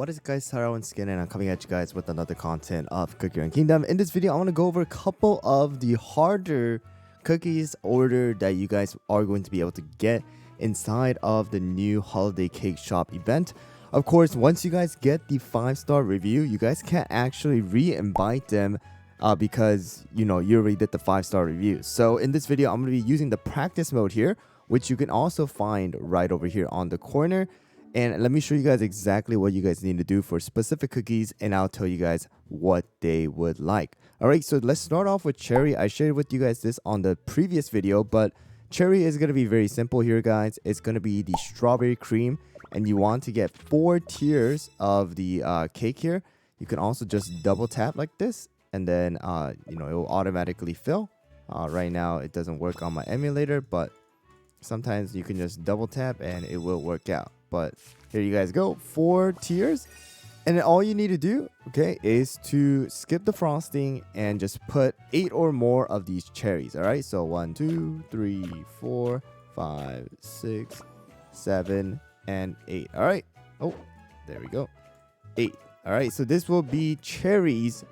What is guys, HyRoolLegend Skin, and I'm coming at you guys with another content of Cookie Run Kingdom. In this video, I want to go over a couple of the harder cookies order that you guys are going to be able to get inside of the new holiday cake shop event. Of course, once you guys get the 5-star review, you guys can't actually re-invite them because you already did the 5-star review. So in this video, I'm going to be using the practice mode here, which you can also find right over here on the corner. And let me show you guys exactly what you guys need to do for specific cookies, and I'll tell you guys what they would like. Alright, so let's start off with cherry. I shared with you guys this on the previous video, but cherry is going to be very simple here, guys. It's going to be the strawberry cream, and you want to get 4 tiers of the cake here. You can also just double tap like this, and then it will automatically fill. Right now it doesn't work on my emulator, but sometimes you can just double tap and it will work out. But here you guys go, 4 tiers. And then all you need to do, okay, is to skip the frosting and just put 8 or more of these cherries. All right, so 1, 2, 3, 4, 5, 6, 7, and 8. All right. Oh, there we go. 8. All right, so this will be cherries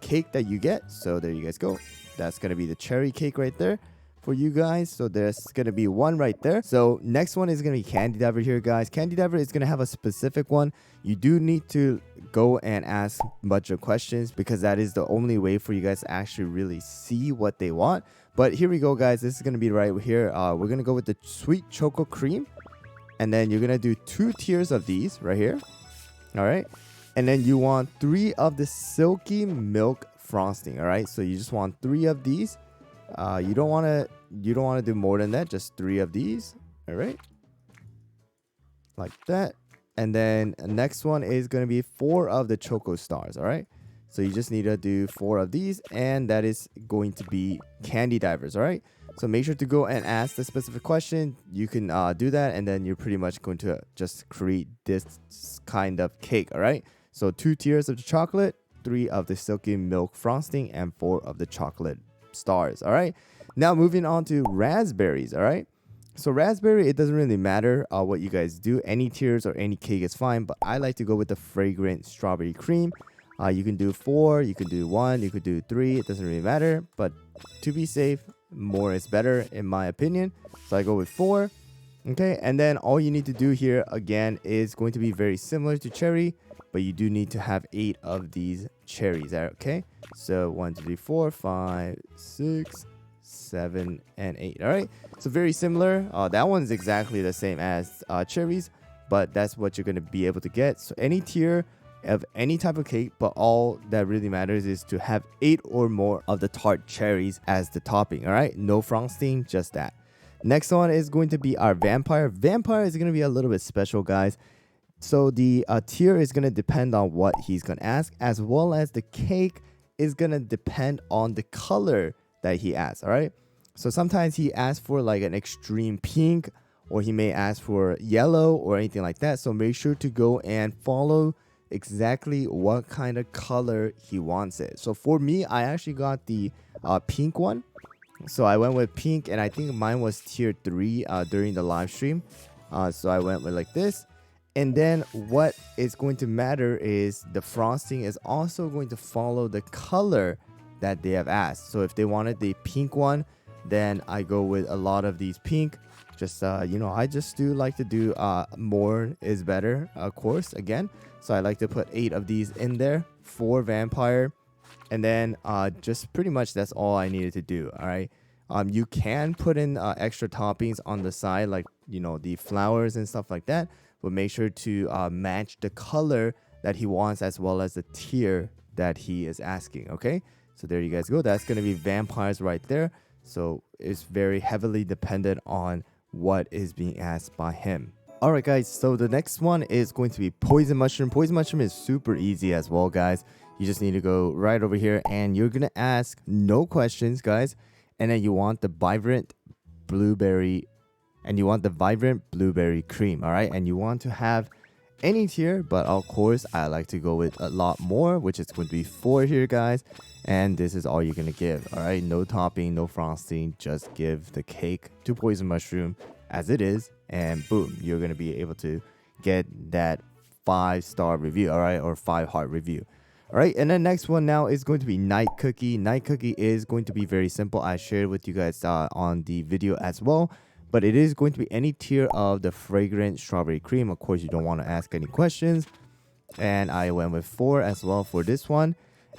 cake that you get. So there you guys go. That's gonna be the cherry cake right there for you guys. So there's gonna be 1 right there. So next one is gonna be candy diver here, guys. Candy diver is gonna have a specific one. You do need to go and ask a bunch of questions because that is the only way for you guys to actually really see what they want. But here we go, guys. This is gonna be right here. We're gonna go with the sweet choco cream, and then you're gonna do 2 tiers of these right here. All right, and then you want 3 of the silky milk frosting. All right, so you just want 3 of these. You don't want to do more than that, just 3 of these. All right, like that. And then the next one is going to be 4 of the choco stars. All right, so you just need to do 4 of these, and that is going to be candy divers. All right, so make sure to go and ask the specific question. You can do that, and then you're pretty much going to just create this kind of cake. All right, so 2 tiers of the chocolate, 3 of the silky milk frosting, and 4 of the chocolate stars. All right, now moving on to raspberries. All right, so raspberry, it doesn't really matter what you guys do. Any tiers or any cake is fine, but I like to go with the fragrant strawberry cream. You can do 4, you can do 1, you could do 3. It doesn't really matter, but to be safe, more is better in my opinion. So I go with 4. Okay, and then all you need to do here again is going to be very similar to cherry, but you do need to have 8 of these cherries. Okay, so 1, 2, 3, 4, 5, 6, 7, and 8. All right, so very similar. That one's exactly the same as cherries, but that's what you're going to be able to get. So any tier of any type of cake, but all that really matters is to have 8 or more of the tart cherries as the topping. All right, no frosting, just that. Next one is going to be our vampire. Vampire is going to be a little bit special, guys. So the tier is going to depend on what he's going to ask, as well as the cake is going to depend on the color that he asks. All right, so sometimes he asks for like an extreme pink, or he may ask for yellow or anything like that. So make sure to go and follow exactly what kind of color he wants it. So for me, I actually got the pink one. So I went with pink, and I think mine was tier 3 during the live stream. So I went with like this. And then what is going to matter is the frosting is also going to follow the color that they have asked. So if they wanted the pink one, then I go with a lot of these pink. Just I just do like to do more is better, of course, again. So I like to put 8 of these in there for vampire. And then just pretty much that's all I needed to do. All right, you can put in extra toppings on the side, like the flowers and stuff like that, but make sure to match the color that he wants as well as the tier that he is asking. Okay, so there you guys go. That's gonna be vampires right there. So it's very heavily dependent on what is being asked by him. Alright guys, so the next one is going to be poison mushroom. Poison mushroom is super easy as well, guys. You just need to go right over here, and you're gonna ask no questions, guys. And then you want the vibrant blueberry, cream. All right, and you want to have any tier, but of course I like to go with a lot more, which is going to be 4 here, guys. And this is all you're gonna give. All right, no topping, no frosting, just give the cake to poison mushroom as it is, and boom, you're gonna be able to get that 5-star review, all right, or 5-heart review. All right, and then next one now is going to be Night Cookie. Night Cookie is going to be very simple. I shared with you guys on the video as well, but it is going to be any tier of the fragrant strawberry cream. Of course, you don't want to ask any questions, and I went with 4 as well for this one.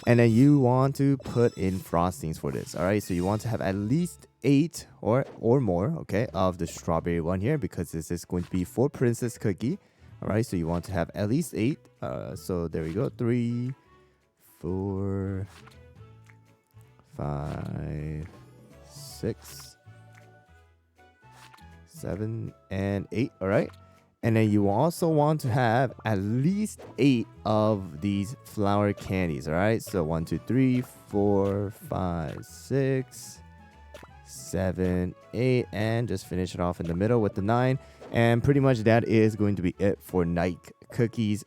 And then you want to put in frostings for this. All right, so you want to have at least 8 or more, okay, of the strawberry one here, because this is going to be for Princess Cookie. All right, so you want to have at least 8. So there we go. 3, 4, 5, 6, 7, and 8. All right. And then you also want to have at least 8 of these flower candies. All right. So 1, 2, 3, 4, 5, 6, 7, 8. And just finish it off in the middle with the 9. And pretty much that is going to be it for Night Cookies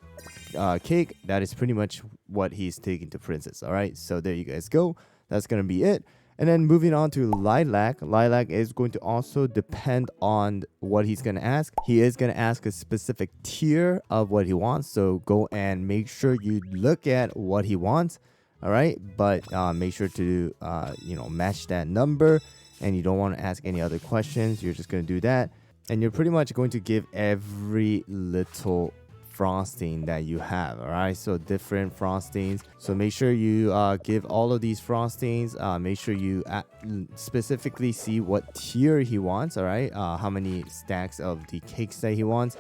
cake. That is pretty much what he's taking to Princess. All right. So there you guys go. That's going to be it. And then moving on to Lilac. Lilac is going to also depend on what he's going to ask. He is going to ask a specific tier of what he wants. So go and make sure you look at what he wants. All right. But make sure to, match that number. And you don't want to ask any other questions. You're just going to do that. And you're pretty much going to give every little frosting that you have. All right, so different frostings. So make sure you give all of these frostings. Make sure you specifically see what tier he wants. All right, how many stacks of the cakes that he wants,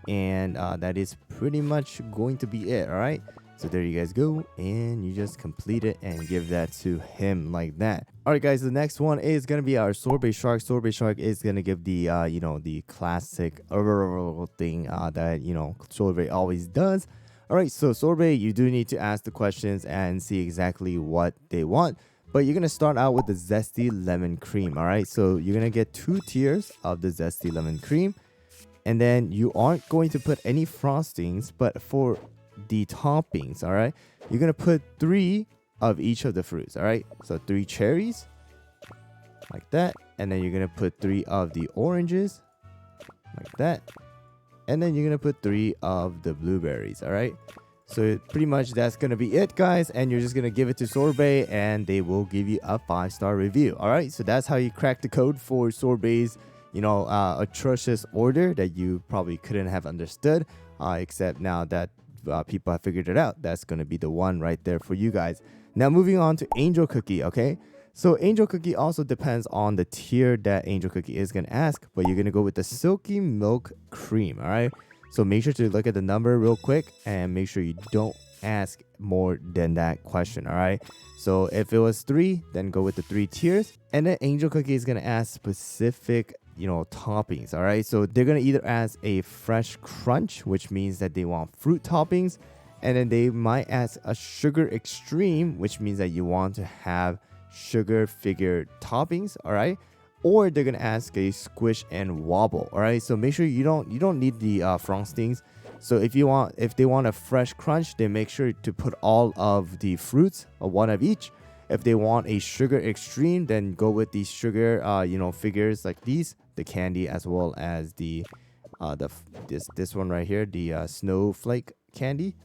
and that is pretty much going to be it. All right, so there you guys go, and you just complete it and give that to him like that. All right, guys, the next one is gonna be our Sorbet Shark. Sorbet Shark is gonna give the the classic thing that Sorbet always does. All right, so Sorbet, you do need to ask the questions and see exactly what they want, but you're gonna start out with the zesty lemon cream. All right, so you're gonna get 2 tiers of the zesty lemon cream, and then you aren't going to put any frostings, but for the toppings, all right, you're gonna put 3 of each of the fruits. All right, so 3 cherries like that, and then you're gonna put 3 of the oranges like that, and then you're gonna put 3 of the blueberries. All right, so pretty much that's gonna be it, guys, and you're just gonna give it to Sorbet and they will give you a 5-star review. All right, so that's how you crack the code for Sorbet's atrocious order that you probably couldn't have understood, except now that people have figured it out. That's gonna be the one right there for you guys. Now moving on to Angel Cookie, okay? So Angel Cookie also depends on the tier that Angel Cookie is going to ask, but you're going to go with the Silky Milk Cream, all right? So make sure to look at the number real quick and make sure you don't ask more than that question, all right? So if it was 3, then go with the 3 tiers. And then Angel Cookie is going to ask specific toppings, all right? So they're going to either ask a fresh crunch, which means that they want fruit toppings. And then they might ask a sugar extreme, which means that you want to have sugar figure toppings, all right? Or they're gonna ask a squish and wobble, all right? So make sure you don't need the frostings. So if they want a fresh crunch, then make sure to put all of the fruits, 1 of each. If they want a sugar extreme, then go with these sugar figures like these, the candy, as well as this one right here, the snowflake candy.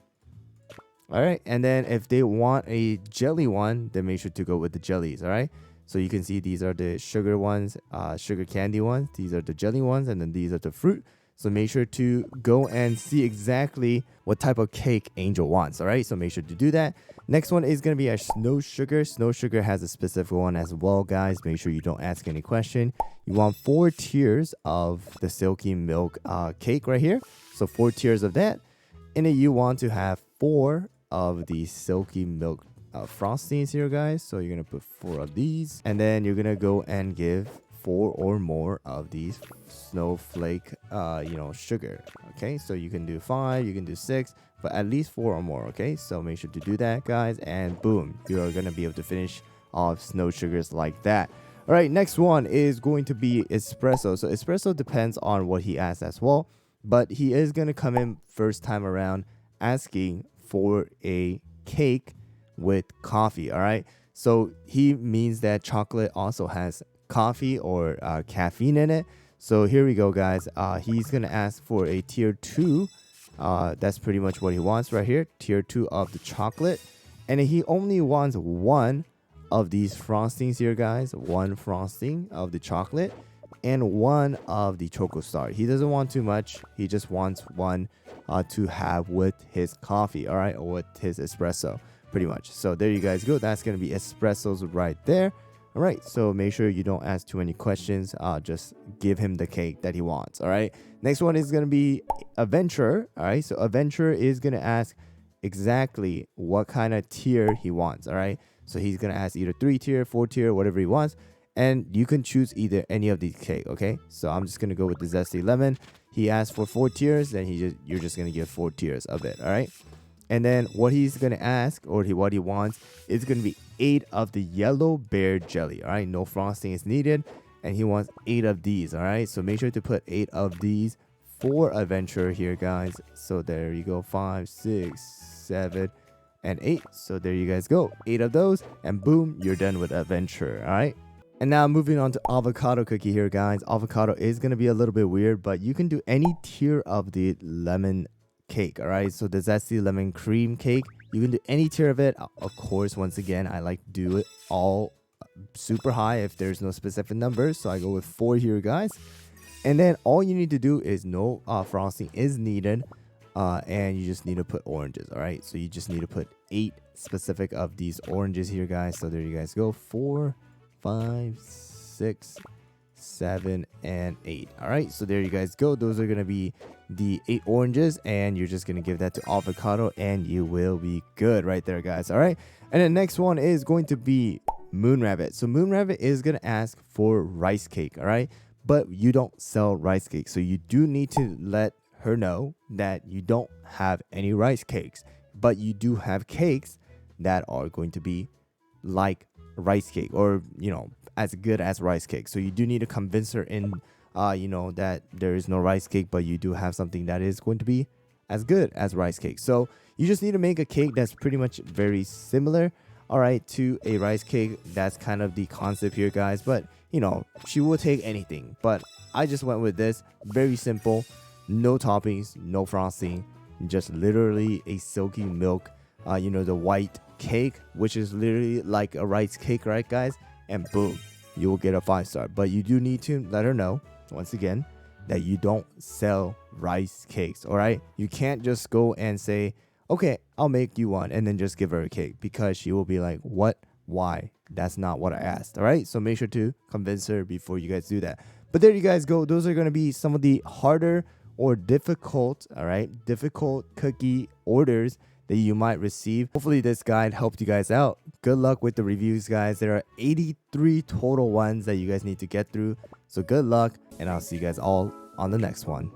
All right, and then if they want a jelly one, then make sure to go with the jellies. All right, so you can see these are the sugar ones, sugar candy ones. These are the jelly ones, and then these are the fruit. So make sure to go and see exactly what type of cake Angel wants. All right, so make sure to do that. Next one is gonna be our Snow Sugar. Snow Sugar has a specific one as well, guys. Make sure you don't ask any question. You want 4 tiers of the Silky Milk cake right here. So 4 tiers of that, and then you want to have 4 of the Silky Milk frostings here, guys. So you're gonna put 4 of these, and then you're gonna go and give 4 or more of these snowflake sugar. Okay, so you can do 5, you can do 6, but at least 4 or more. Okay, so make sure to do that, guys, and boom, you are gonna be able to finish off Snow Sugars like that. All right, next one is going to be Espresso. So Espresso depends on what he asks as well, but he is gonna come in first time around asking for a cake with coffee. All right, so he means that chocolate also has coffee or caffeine in it. So here we go, guys. He's gonna ask for a tier 2 That's pretty much what he wants right here. Tier 2 of the chocolate. And he only wants one of these frostings here, guys. One frosting of the chocolate and one of the Choco Star. He doesn't want too much. He just wants one to have with his coffee, all right, or with his espresso, pretty much. So there you guys go. That's going to be espressos right there. All right, so make sure you don't ask too many questions. Just give him the cake that he wants, all right? Next one is going to be Adventurer, all right? So Adventurer is going to ask exactly what kind of tier he wants, all right? So he's going to ask either 3 tier, 4 tier, whatever he wants. And you can choose either any of these cake, okay? So I'm just going to go with the Zesty Lemon. He asked for 4 tiers, then you're just going to give 4 tiers of it, all right? And then what he's going to ask, or what he wants, is going to be 8 of the yellow bear jelly, all right? No frosting is needed, and he wants 8 of these, all right? So make sure to put 8 of these for Adventure here, guys. So there you go, 5, 6, 7, and 8. So there you guys go, 8 of those, and boom, you're done with Adventure, all right? And now moving on to avocado cookie here, guys. Avocado is going to be a little bit weird, but you can do any tier of the lemon cake, all right? So the Zesty Lemon Cream Cake, you can do any tier of it. Of course, once again, I like to do it all super high if there's no specific numbers. So I go with 4 here, guys. And then all you need to do is no frosting is needed. And you just need to put oranges, all right? So you just need to put 8 specific of these oranges here, guys. So there you guys go, 4, 5, 6, 7, and 8. All right, so there you guys go. Those are gonna be the 8 oranges, and you're just gonna give that to avocado, and you will be good right there, guys. All right, and the next one is going to be Moon Rabbit. So Moon Rabbit is gonna ask for rice cake, all right, but you don't sell rice cake, so you do need to let her know that you don't have any rice cakes, but you do have cakes that are going to be like rice cake, or as good as rice cake. So you do need to convince her in that there is no rice cake, but you do have something that is going to be as good as rice cake. So you just need to make a cake that's pretty much very similar, all right, to a rice cake. That's kind of the concept here, guys. But she will take anything, but I just went with this. Very simple, no toppings, no frosting, just literally a silky milk, the white cake, which is literally like a rice cake, right, guys? And boom, you will get a 5-star. But you do need to let her know, once again, that you don't sell rice cakes, all right? You can't just go and say, okay, I'll make you one, and then just give her a cake, because she will be like, what? Why? That's not what I asked, all right? So make sure to convince her before you guys do that. But there you guys go. Those are going to be some of the harder or difficult, all right, difficult cookie orders that you might receive. Hopefully this guide helped you guys out. Good luck with the reviews, guys. There are 83 total ones that you guys need to get through. So good luck, and I'll see you guys all on the next one.